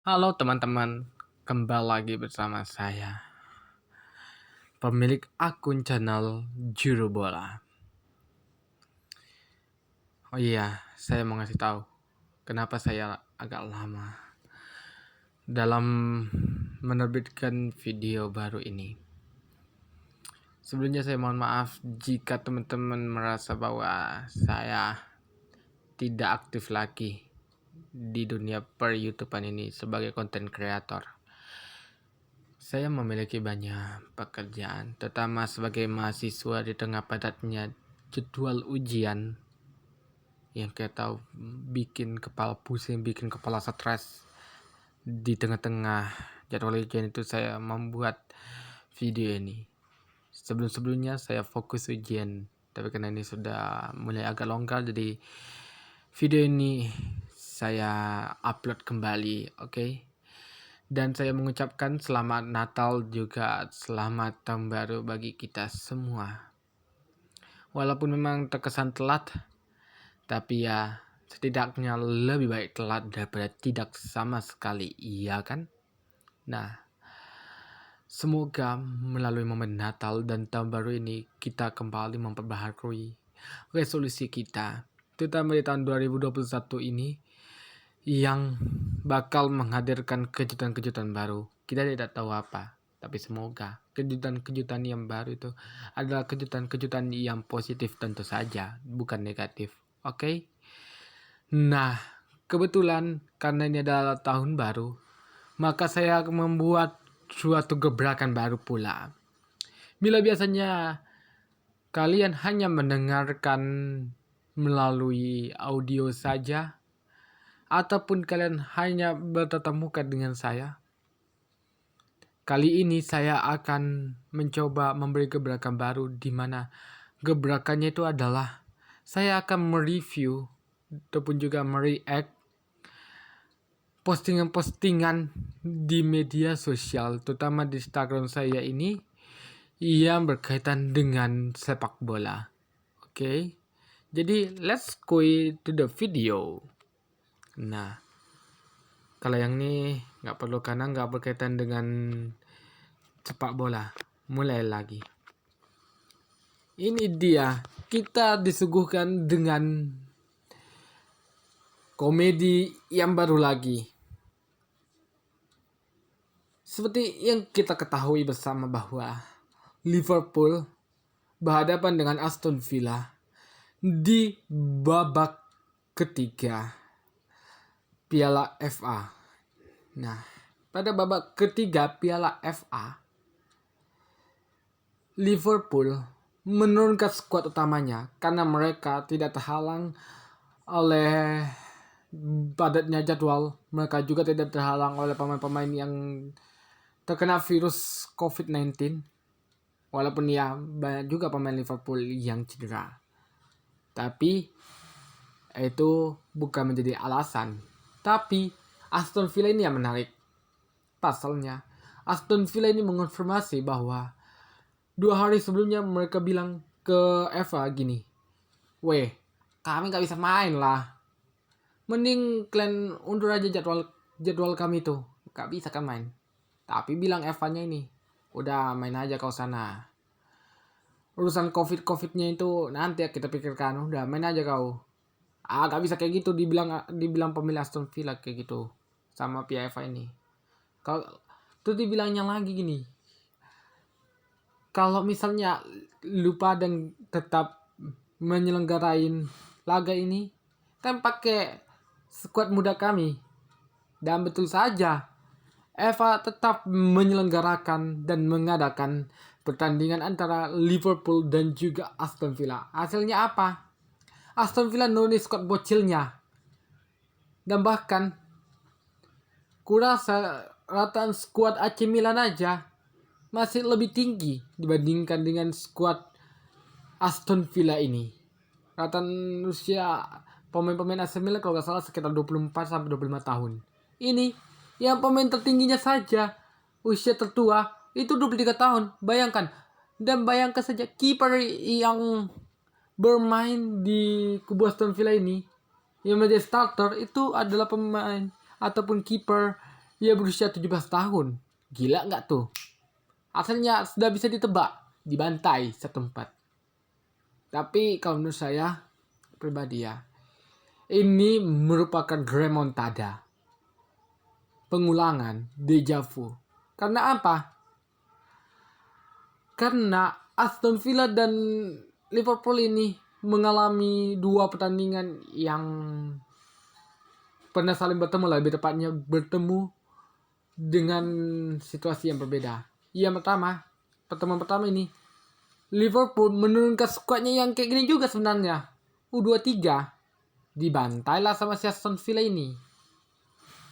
Halo teman-teman, kembali lagi bersama saya, pemilik akun channel Juru Bola. Oh iya, saya mau ngasih tahu kenapa saya agak lama dalam menerbitkan video baru ini. Sebelumnya saya mohon maaf jika teman-teman merasa bahwa saya tidak aktif lagi di dunia per YouTubean ini sebagai konten kreator. Saya memiliki banyak pekerjaan, terutama sebagai mahasiswa di tengah padatnya jadwal ujian yang kita tahu bikin kepala pusing, bikin kepala stres. Di tengah-tengah jadwal ujian itu saya membuat video ini. Sebelum-sebelumnya saya fokus ujian, tapi karena ini sudah mulai agak longgar, jadi video ini saya upload kembali, oke? Dan saya mengucapkan selamat Natal juga selamat tahun baru bagi kita semua. Walaupun memang terkesan telat, tapi ya setidaknya lebih baik telat daripada tidak sama sekali, iya kan? Nah, semoga melalui momen Natal dan tahun baru ini kita kembali memperbaharui resolusi kita, terutama di tahun 2021 ini yang bakal menghadirkan kejutan-kejutan baru. Kita tidak tahu apa, tapi semoga kejutan-kejutan yang baru itu adalah kejutan-kejutan yang positif tentu saja, bukan negatif. Oke? Nah, kebetulan karena ini adalah tahun baru, maka saya akan membuat suatu gebrakan baru pula. Bila biasanya kalian hanya mendengarkan melalui audio saja, ataupun kalian hanya bertatap muka dengan saya, kali ini saya akan mencoba memberi gebrakan baru, di mana gebrakannya itu adalah saya akan mereview ataupun juga mereact postingan-postingan di media sosial, terutama di Instagram saya ini yang berkaitan dengan sepak bola. Oke, jadi let's go to the video. Nah, kalau yang ini nggak perlu karena nggak berkaitan dengan sepak bola. Mulai lagi. Ini dia, kita disuguhkan dengan komedi yang baru lagi. Seperti yang kita ketahui bersama bahwa Liverpool berhadapan dengan Aston Villa di babak ketiga Piala FA. Nah, pada babak ketiga Piala FA, Liverpool menurunkan skuad utamanya karena mereka tidak terhalang oleh padatnya jadwal. Mereka juga tidak terhalang oleh pemain-pemain yang terkena virus COVID-19. Walaupun ya banyak juga pemain Liverpool yang cedera. Tapi itu bukan menjadi alasan. Tapi Aston Villa ini yang menarik. Pasalnya, Aston Villa ini mengonfirmasi bahwa 2 hari sebelumnya mereka bilang ke Eva gini, "Weh, kami gak bisa main lah. Mending kalian undur aja jadwal kami tuh. Gak bisa kan main." Tapi bilang Evanya ini, "Udah main aja kau sana. Urusan COVID-nya itu nanti ya kita pikirkan. Udah main aja kau." Gak bisa kayak gitu, dibilang pemilik Aston Villa kayak gitu sama pihak Eva ini. Kalau tuh dibilangnya lagi gini, kalau misalnya lupa dan tetap menyelenggarain laga ini, kan pakai skuad muda kami. Dan betul saja, Eva tetap menyelenggarakan dan mengadakan pertandingan antara Liverpool dan juga Aston Villa. Hasilnya apa? Aston Villa nulis skuad bocilnya. Dan bahkan kurasa rataan skuad AC Milan aja masih lebih tinggi dibandingkan dengan skuad Aston Villa ini. Rataan usia pemain-pemain AC Milan kalau nggak salah sekitar 24 sampai 25 tahun. Ini yang pemain tertingginya saja usia tertua itu 23 tahun. Bayangkan. Dan bayangkan saja kiper yang bermain di kubu Aston Villa ini yang menjadi starter itu adalah pemain ataupun kiper Ia berusia 17 tahun. Gila nggak tuh? Asalnya sudah bisa ditebak, dibantai setempat. Tapi kalau menurut saya pribadi ya, ini merupakan remontada. Pengulangan, deja vu. Karena apa? Karena Aston Villa dan Liverpool ini mengalami 2 pertandingan yang pernah saling bertemu, lebih tepatnya bertemu dengan situasi yang berbeda. Yang pertemuan pertama ini Liverpool menurunkan skuadnya yang kayak gini juga sebenarnya. U23 dibantailah sama si Aston Villa ini.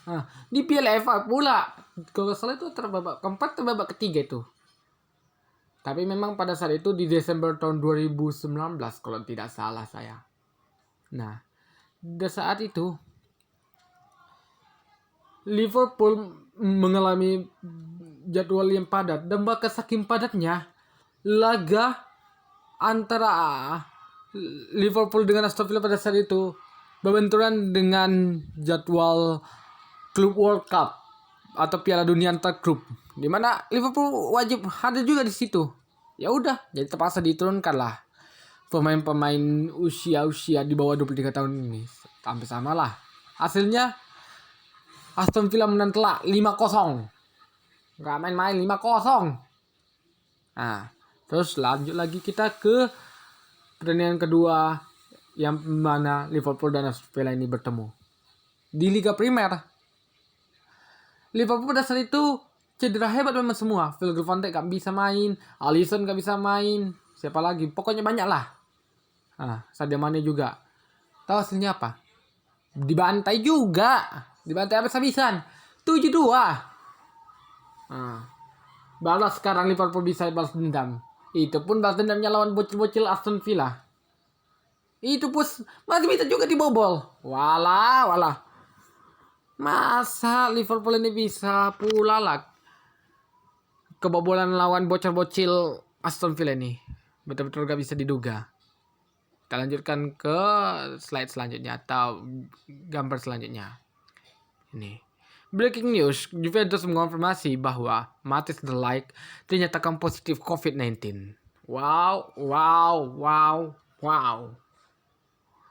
Nah, di Piala FA pula, kalau salah itu terbabak keempat, terbabak ketiga itu. Tapi memang pada saat itu di Desember tahun 2019 kalau tidak salah saya. Nah, di saat itu Liverpool mengalami jadwal yang padat, dan bahkan saking padatnya laga antara Liverpool dengan Aston Villa pada saat itu berbenturan dengan jadwal Club World Cup atau Piala Dunia antar klub, di mana Liverpool wajib hadir juga di situ. Ya udah, jadi terpaksa diturunkan lah pemain-pemain usia di bawah 23 tahun ini. Hampir sama lah. Hasilnya Aston Villa menang telak 5-0. Gak main-main, 5-0. Nah, terus lanjut lagi kita ke pertandingan kedua yang mana Liverpool dan Aston Villa ini bertemu di Liga Primer. Liverpool pada saat itu cedera hebat memang semua. Virgil van Dijk gak bisa main, Alisson gak bisa main, siapa lagi? Pokoknya banyak lah. Sadio Mane juga. Tahu hasilnya apa? Dibantai juga. Dibantai habis-habisan. 7-2. Balas sekarang Liverpool bisa balas dendam. Itu pun balas dendamnya lawan bocil-bocil Aston Villa. Itu pun masih bisa juga dibobol. Walah. Masa Liverpool ini bisa pula lah kebobolan lawan bocil-bocil Aston Villa ini. Betul-betul gak bisa diduga. Kita lanjutkan ke slide selanjutnya atau gambar selanjutnya. Ini. Breaking news, Juventus mengonfirmasi bahwa Matthijs de Ligt dinyatakan positif COVID-19. Wow.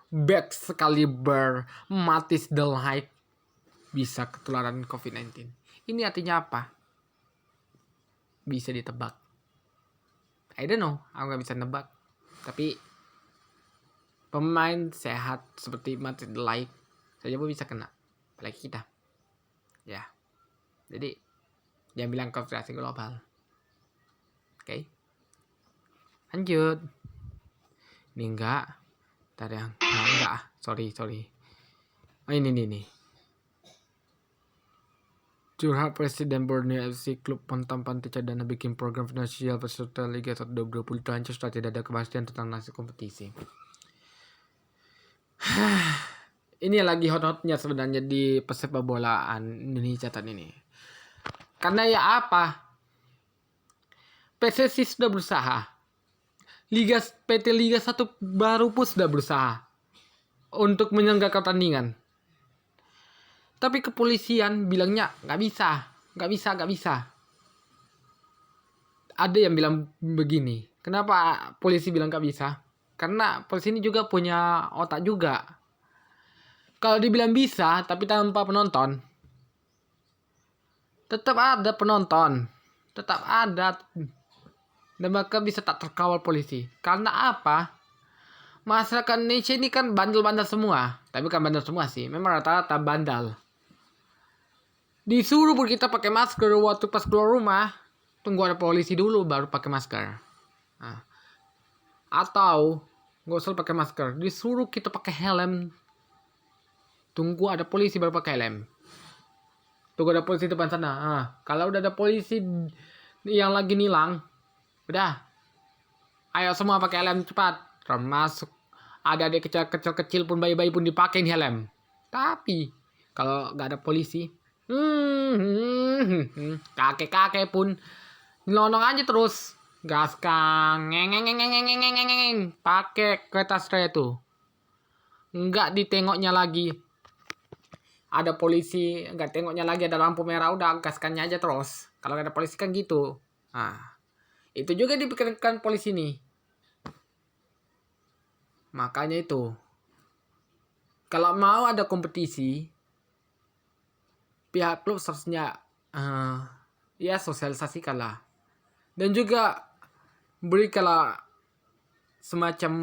Back sekaliber Matthijs de Ligt bisa ketularan COVID-19. Ini artinya apa? Bisa ditebak. I don't know, aku gak bisa nebak. Tapi pemain sehat seperti Matthijs de Ligt saja pun bisa kena. Apalagi kita. Ya. Jadi jangan bilang konspirasi global. Oke. Lanjut. Ini enggak. Tadi yang enggak. Sorry. Oh ini. Curhat Presiden Borneo FC klub Pontang Pantai Cadana bikin program finansial peserta Liga 1 2020 terancam setelah tidak ada kepastian tentang nasib kompetisi. Ini lagi hot-hotnya sebenarnya di pesepak bolaan Indonesia saat ini. Karena ya apa? PSSI sudah berusaha. PT Liga 1 baru pun sudah berusaha untuk menyelenggarakan pertandingan. Tapi kepolisian bilangnya nggak bisa. Ada yang bilang begini. Kenapa polisi bilang nggak bisa? Karena polisi ini juga punya otak juga. Kalau dibilang bisa, tapi tanpa penonton, tetap ada penonton. Tetap ada. Dan maka bisa tak terkawal polisi. Karena apa? Masyarakat Indonesia ini kan bandel-bandel semua. Tapi bukan bandel semua sih. Memang rata-rata bandel. Disuruh kita pakai masker waktu pas keluar rumah, tunggu ada polisi dulu baru pakai masker. Atau nggak usah pakai masker, disuruh kita pakai helm, tunggu ada polisi baru pakai helm. Tunggu ada polisi depan sana. Kalau udah ada polisi yang lagi nilang, udah, ayo semua pakai helm cepat. Termasuk ada adik kecil pun, bayi-bayi pun dipakein helm. Tapi kalau nggak ada polisi, kakek pun nyelonong aja terus, gaskan pakai kertas tray itu, nggak ditengoknya lagi ada polisi nggak tengoknya lagi ada lampu merah udah gaskannya aja terus. Kalau ada polisi kan gitu. Nah, itu juga dipikirkan polisi nih. Makanya itu. Kalau mau ada kompetisi, pihak klub seharusnya ya sosialisasikan lah. Dan juga berikanlah semacam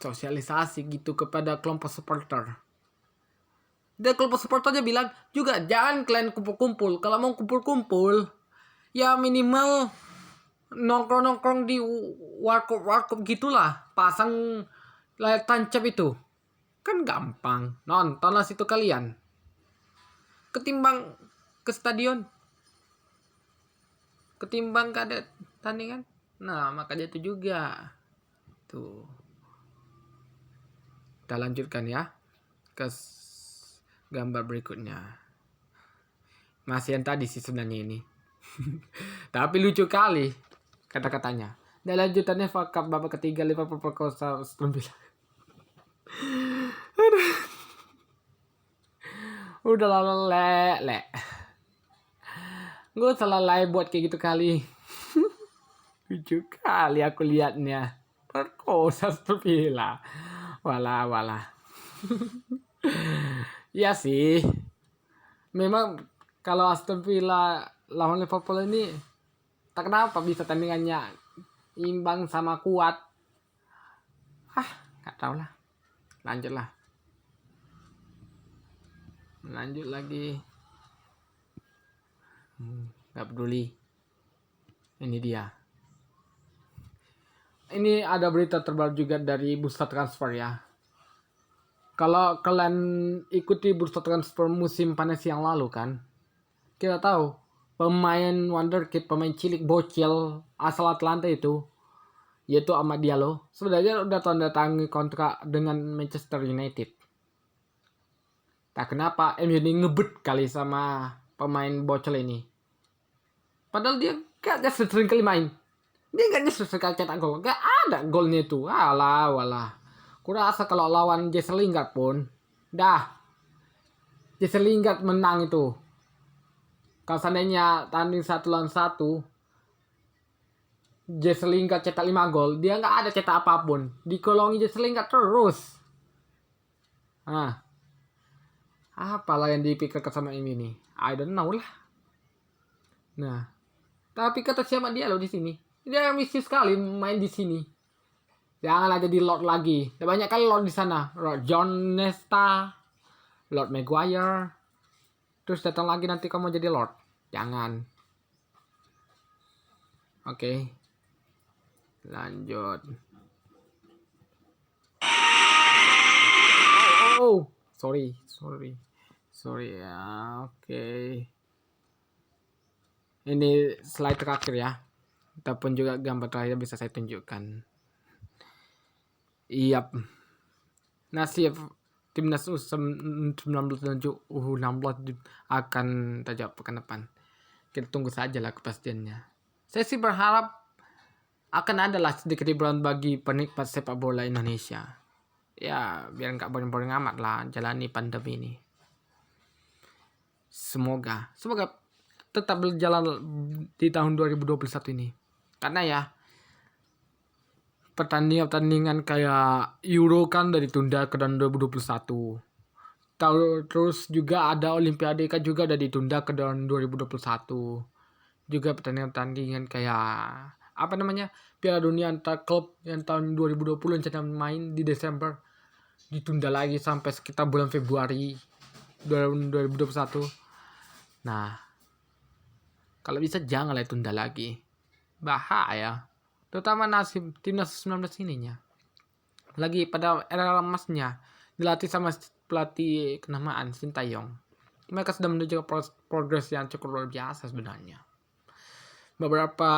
sosialisasi gitu kepada kelompok supporter. Dan kelompok supporternya bilang juga jangan kalian kumpul-kumpul. Kalau mau kumpul-kumpul, ya minimal nongkrong-nongkrong di warkop gitulah. Pasang layar tancap itu. Kan gampang. Nontonlah situ kalian. Ketimbang ke stadion. Ketimbang gak ada tandingan. Nah, makanya itu juga. Tuh. Kita lanjutkan ya ke gambar berikutnya. Masih yang tadi sih sebenarnya ini. Tapi lucu kali kata-katanya. Dan lanjutannya FA Cup babak ketiga Liverpool perkosa Aston Villa. Udah lele. Gue salah buat kayak gitu kali. Lucu kali aku liatnya. Perkosa Aston Villa. Walah. Iya sih. Memang kalau Aston Villa lawan Liverpool ini tak kenapa bisa tandingannya imbang sama kuat. Gak tau lah. Lanjut lagi. Gak peduli. Ini dia. Ini ada berita terbaru juga dari bursa transfer ya. Kalau kalian ikuti bursa transfer musim panas yang lalu kan, kita tahu pemain wonderkid, pemain cilik bocil asal Atlanta itu, yaitu Amad Diallo, sebenarnya udah tanda tangan kontrak dengan Manchester United. Tak kenapa MU ini ngebet kali sama pemain bocil ini. Padahal dia gak sering kali main. Dia gak sering cetak gol. Gak ada golnya itu. Walah. Kurasa kalau lawan Jesse Lingard pun Jesse Lingard menang itu. Kalau seandainya tanding 1 lawan 1, Jesse Lingard cetak 5 gol, dia gak ada cetak apapun. Dikolongi Jesse Lingard terus. Apalah yang dipikirkan sama ini? I don't know lah. Nah, tapi kata siapa dia loh di sini? Dia misi sekali main di sini. Janganlah jadi Lord lagi. Banyak kali Lord di sana. Lord John Nesta, Lord Maguire. Terus datang lagi nanti kamu jadi Lord. Jangan. Oke. Lanjut. Oh, sorry ya. Oke. Ini slide terakhir ya. Ataupun juga gambar terakhir bisa saya tunjukkan. Iya. Nasib timnas U19 U16 akan terjawab pekan depan. Kita tunggu saja lah kepastiannya. Saya sih berharap akan ada lah sedikit hiburan bagi penikmat sepak bola Indonesia. Ya, biar nggak boring-boring amat lah jalani pandemi ini. Semoga tetap berjalan di tahun 2021 ini. Karena ya pertandingan kayak Euro kan dari ditunda ke tahun 2021. Terus juga ada Olimpiade kan juga udah ditunda ke tahun 2021. Juga pertandingan kayak Piala Dunia antar klub yang tahun 2020 yang main di Desember ditunda lagi sampai sekitar bulan Februari 2021. Nah, kalau bisa janganlah tunda lagi. Bahaya. Terutama nasib timnas 19 ininya. Lagi pada era emasnya dilatih sama pelatih kenamaan Sintayong. Mereka sudah menuju progres yang cukup luar biasa sebenarnya. Beberapa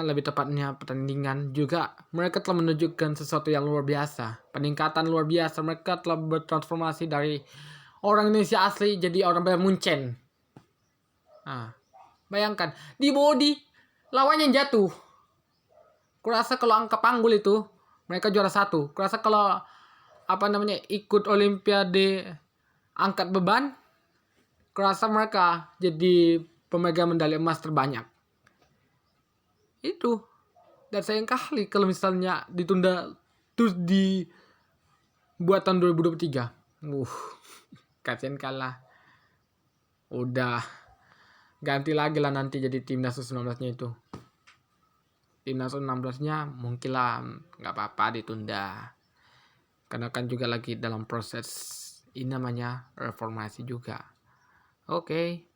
lebih tepatnya pertandingan juga mereka telah menunjukkan sesuatu yang luar biasa, peningkatan luar biasa. Mereka telah bertransformasi dari orang Indonesia asli jadi orang Bayern Munchen. Bayangkan di body lawannya jatuh. Kurasa kalau angka panggul itu mereka juara 1. Kurasa kalau ikut olimpiade angkat beban, kerasa mereka jadi pemegang medali emas terbanyak. Itu. Dan sayang kali kalau misalnya ditunda terus buat tahun 2023. Kasian kalah. Udah ganti lagi lah nanti jadi timnas U19-nya itu. Timnas U16-nya mungkin lah nggak apa-apa ditunda. Karena kan juga lagi dalam proses ini namanya reformasi juga. Oke.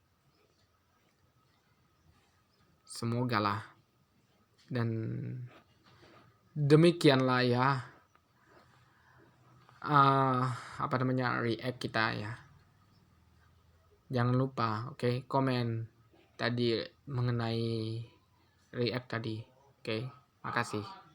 Semoga lah. Dan demikianlah ya. React kita ya. Jangan lupa, komen tadi mengenai react tadi. Makasih.